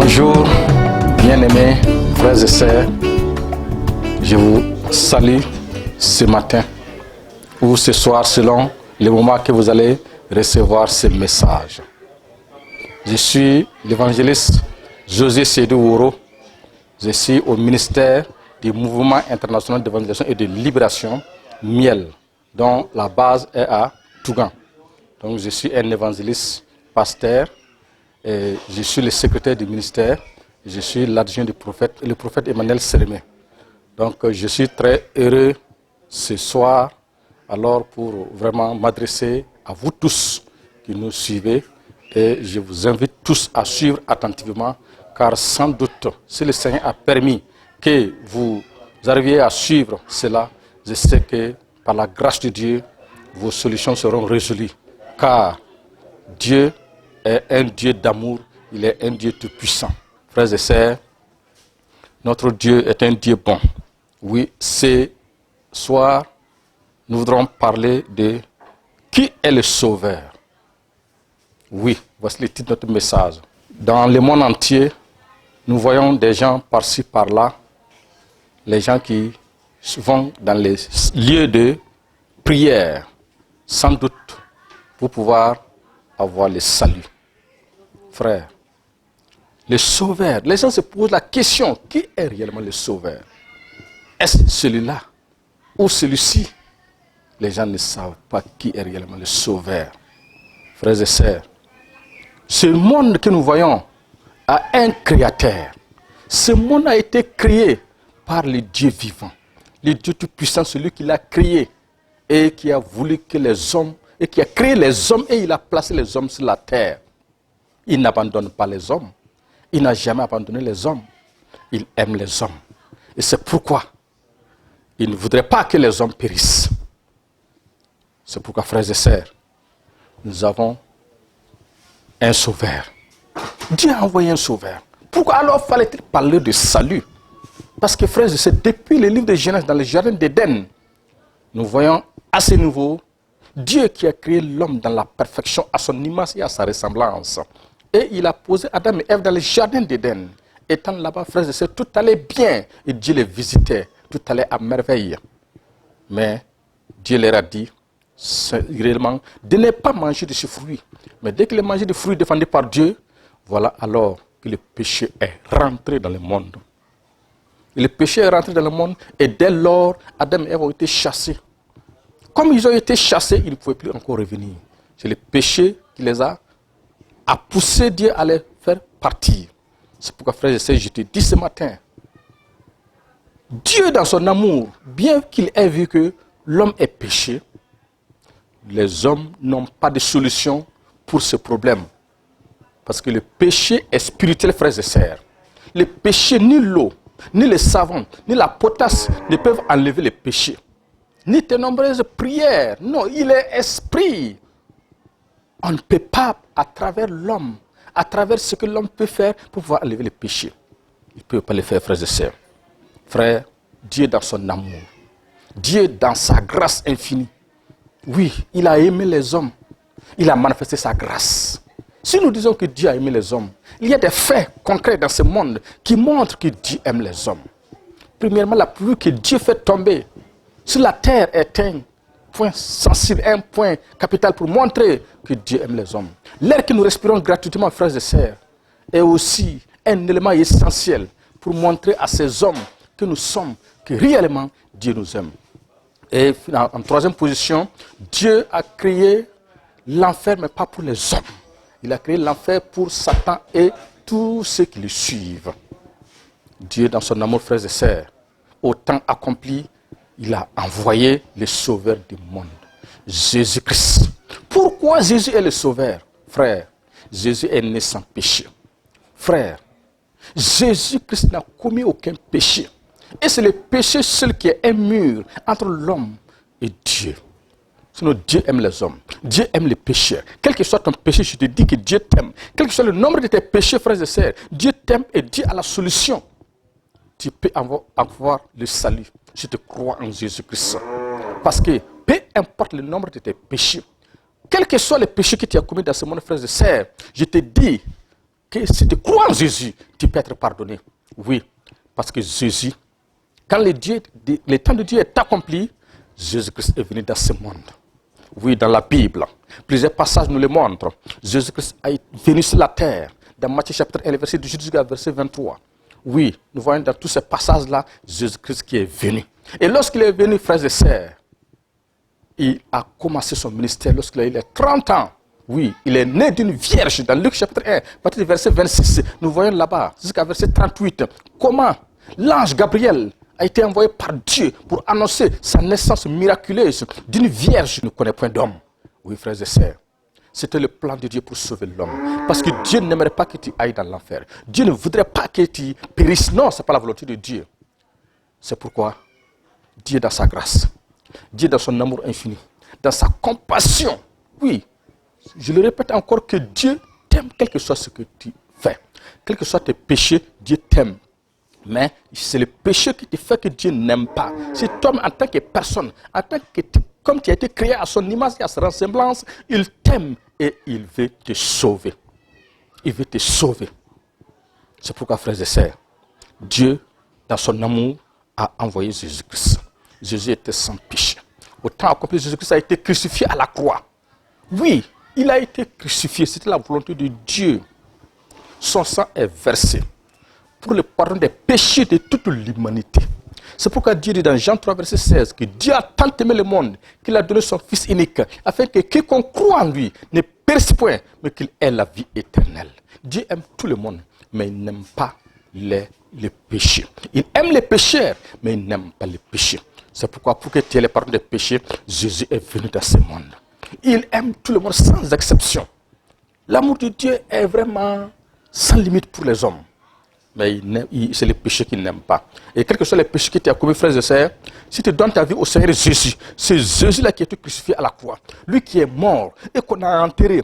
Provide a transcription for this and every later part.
Bonjour, bien-aimés frères et sœurs. Je vous salue ce matin ou ce soir selon le moment que vous allez recevoir ce message. Je suis l'évangéliste José Sédou Woro. Je suis au ministère du Mouvement international d'évangélisation et de libération, Miel, dont la base est à Tougan. Donc je suis un évangéliste, pasteur, et je suis le secrétaire du ministère, je suis l'adjoint du prophète, le prophète Emmanuel Sérémé. Donc je suis très heureux ce soir alors pour vraiment m'adresser à vous tous qui nous suivez et je vous invite tous à suivre attentivement car sans doute si le Seigneur a permis que vous arriviez à suivre cela, je sais que par la grâce de Dieu, vos solutions seront résolues car Dieu est un Dieu d'amour, il est un Dieu tout-puissant. Frères et sœurs, notre Dieu est un Dieu bon. Oui, ce soir, nous voudrons parler de qui est le Sauveur. Oui, voici le titre de notre message. Dans le monde entier, nous voyons des gens par-ci, par-là, les gens qui vont dans les lieux de prière, sans doute pour pouvoir avoir le salut. Frère, le Sauveur, les gens se posent la question, qui est réellement le Sauveur? Est-ce celui-là ou celui-ci? Les gens ne savent pas qui est réellement le Sauveur. Frères et sœurs, ce monde que nous voyons a un créateur. Ce monde a été créé par le Dieu vivant, le Dieu tout-puissant, celui qui l'a créé et qui a voulu que les hommes, et qui a créé les hommes et il a placé les hommes sur la terre. Il n'abandonne pas les hommes. Il n'a jamais abandonné les hommes. Il aime les hommes. Et c'est pourquoi il ne voudrait pas que les hommes périssent. C'est pourquoi, frères et sœurs, nous avons un sauveur. Dieu a envoyé un sauveur. Pourquoi alors fallait-il parler de salut? Parce que, frères et sœurs, depuis le livre de Genèse dans le jardin d'Éden, nous voyons à ce niveau Dieu qui a créé l'homme dans la perfection à son image et à sa ressemblance. Et il a posé Adam et Ève dans le jardin d'Éden. Étant là-bas, frères et sœurs, tout allait bien. Et Dieu les visitait. Tout allait à merveille. Mais Dieu leur a dit, réellement, de ne pas manger de ce fruit. Mais dès qu'ils mangeaient des fruits défendus par Dieu, voilà alors que le péché est rentré dans le monde. Et le péché est rentré dans le monde et dès lors, Adam et Ève ont été chassés. Comme ils ont été chassés, ils ne pouvaient plus encore revenir. C'est le péché qui les a poussé Dieu à les faire partir. C'est pourquoi, frères et sœurs, je te dis ce matin, Dieu dans son amour, bien qu'il ait vu que l'homme est péché, les hommes n'ont pas de solution pour ce problème. Parce que le péché est spirituel, frères et sœurs. Le péché, ni l'eau, ni le savon, ni la potasse ne peuvent enlever le péché. Ni tes nombreuses prières. Non, il est esprit. On ne peut pas, à travers l'homme, à travers ce que l'homme peut faire pour pouvoir enlever le péché. Il ne peut pas le faire, frères et sœurs. Frère, Dieu dans son amour, Dieu dans sa grâce infinie. Oui, il a aimé les hommes. Il a manifesté sa grâce. Si nous disons que Dieu a aimé les hommes, il y a des faits concrets dans ce monde qui montrent que Dieu aime les hommes. Premièrement, la pluie que Dieu fait tomber sur la terre est un point sensible, un point capital pour montrer que Dieu aime les hommes. L'air que nous respirons gratuitement, frères et sœurs, est aussi un élément essentiel pour montrer à ces hommes que nous sommes, que réellement Dieu nous aime. Et en troisième position, Dieu a créé l'enfer, mais pas pour les hommes. Il a créé l'enfer pour Satan et tous ceux qui le suivent. Dieu, dans son amour, frères et sœurs, au temps accompli, il a envoyé le sauveur du monde, Jésus-Christ. Pourquoi Jésus est le sauveur? Frère, Jésus est né sans péché. Frère, Jésus-Christ n'a commis aucun péché. Et c'est le péché seul qui est un mur entre l'homme et Dieu. Sinon, Dieu aime les hommes. Dieu aime les pécheurs. Quel que soit ton péché, je te dis que Dieu t'aime. Quel que soit le nombre de tes péchés, frères et sœurs, Dieu t'aime et Dieu a la solution. Tu peux avoir le salut. Je te crois en Jésus-Christ. Parce que peu importe le nombre de tes péchés, quels que soient les péchés que tu as commis dans ce monde, frères et sœurs, je te dis que si tu crois en Jésus, tu peux être pardonné. Oui, parce que Jésus, quand le temps de Dieu est accompli, Jésus-Christ est venu dans ce monde. Oui, dans la Bible, plusieurs passages nous le montrent. Jésus-Christ est venu sur la terre, dans Matthieu chapitre 1, verset 18 jusqu'à verset 23. Oui, nous voyons dans tous ces passages-là, Jésus-Christ qui est venu. Et lorsqu'il est venu, frères et sœurs, il a commencé son ministère lorsqu'il a eu 30 ans. Oui, il est né d'une vierge dans Luc chapitre 1, à partir du verset 26. Nous voyons là-bas, jusqu'à verset 38, comment l'ange Gabriel a été envoyé par Dieu pour annoncer sa naissance miraculeuse d'une vierge qui ne connaît point d'homme. Oui, frères et sœurs, c'était le plan de Dieu pour sauver l'homme. Parce que Dieu n'aimerait pas que tu ailles dans l'enfer. Dieu ne voudrait pas que tu périsses. Non, ce n'est pas la volonté de Dieu. C'est pourquoi Dieu dans sa grâce, Dieu dans son amour infini, dans sa compassion, oui, je le répète encore, que Dieu t'aime, quel que soit ce que tu fais. Quels que soient tes péchés, Dieu t'aime. Mais c'est le péché qui te fait que Dieu n'aime pas. Si toi, en tant que personne, en tant que comme tu as été créé à son image et à sa ressemblance, il t'aime et il veut te sauver. Il veut te sauver. C'est pourquoi, frères et sœurs, Dieu, dans son amour, a envoyé Jésus-Christ. Jésus était sans péché. Au temps accompli, Jésus-Christ a été crucifié à la croix. Oui, il a été crucifié. C'était la volonté de Dieu. Son sang est versé pour le pardon des péchés de toute l'humanité. C'est pourquoi Dieu dit dans Jean 3, verset 16, que Dieu a tant aimé le monde qu'il a donné son Fils unique, afin que quiconque croit en lui ne périsse point, mais qu'il ait la vie éternelle. Dieu aime tout le monde, mais il n'aime pas les péchés. Il aime les pécheurs, mais il n'aime pas les péchés. C'est pourquoi, pour que tu aies le pardon des péchés, Jésus est venu dans ce monde. Il aime tout le monde sans exception. L'amour de Dieu est vraiment sans limite pour les hommes. Mais c'est les péchés qu'il n'aime pas. Et quels que soient les péchés que tu as commis, frères et sœurs, si tu donnes ta vie au Seigneur Jésus, c'est Jésus-là qui a été crucifié à la croix. Lui qui est mort et qu'on a enterré.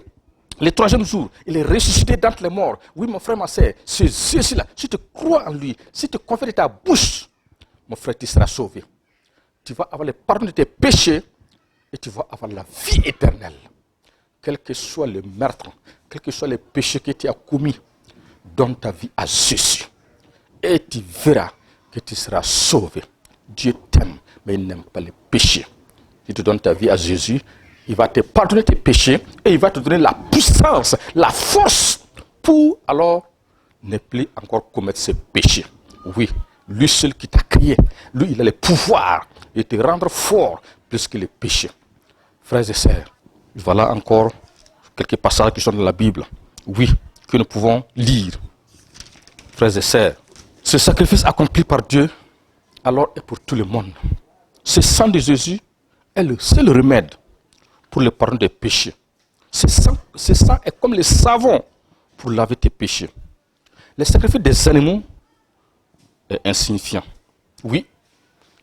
Le troisième jour, il est ressuscité d'entre les morts. Oui, mon frère, ma sœur, c'est Jésus-là. Si tu crois en lui, si tu confies de ta bouche, mon frère, tu seras sauvé. Tu vas avoir le pardon de tes péchés et tu vas avoir la vie éternelle. Quel que soit le meurtre, quels que soient les péchés que tu as commis, donne ta vie à Jésus. Et tu verras que tu seras sauvé. Dieu t'aime, mais il n'aime pas les péchés. Si tu donnes ta vie à Jésus, il va te pardonner tes péchés et il va te donner la puissance, la force pour alors ne plus encore commettre ces péchés. Oui, lui seul qui t'a créé, lui il a le pouvoir de te rendre fort plus que les péchés. Frères et sœurs, voilà encore quelques passages qui sont dans la Bible. Oui, que nous pouvons lire. Frères et sœurs, ce sacrifice accompli par Dieu, alors est pour tout le monde. Ce sang de Jésus c'est le remède pour le pardon des péchés. Ce sang est comme le savon pour laver tes péchés. Le sacrifice des animaux est insignifiant. Oui,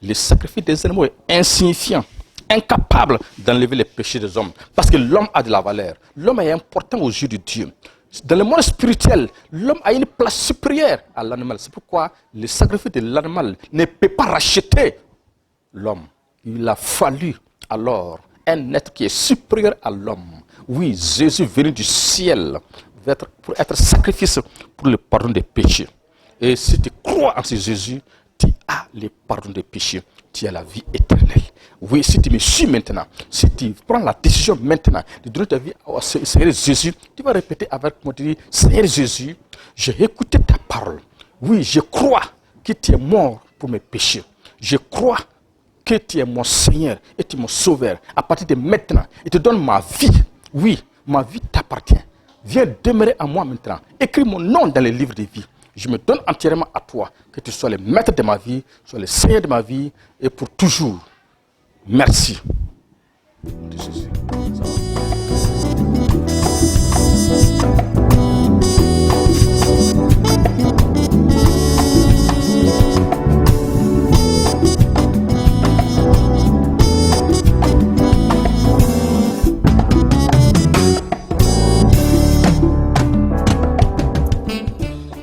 le sacrifice des animaux est insignifiant, incapable d'enlever les péchés des hommes. Parce que l'homme a de la valeur. L'homme est important aux yeux de Dieu. Dans le monde spirituel, l'homme a une place supérieure à l'animal. C'est pourquoi le sacrifice de l'animal ne peut pas racheter l'homme. Il a fallu alors un être qui est supérieur à l'homme. Oui, Jésus venu du ciel pour être sacrifice pour le pardon des péchés. Et si tu crois en ce Jésus, tu as le pardon des péchés, tu as la vie éternelle. Oui, si tu me suis maintenant, si tu prends la décision maintenant de donner ta vie au Seigneur Jésus, tu vas répéter avec moi, tu dis, Seigneur Jésus, j'ai écouté ta parole. Oui, je crois que tu es mort pour mes péchés. Je crois que tu es mon Seigneur et tu es mon Sauveur. À partir de maintenant, je te donne ma vie. Oui, ma vie t'appartient. Viens demeurer en moi maintenant. Écris mon nom dans les livres de vie. Je me donne entièrement à toi. Que tu sois le maître de ma vie, sois le Seigneur de ma vie et pour toujours. Merci. Jésus.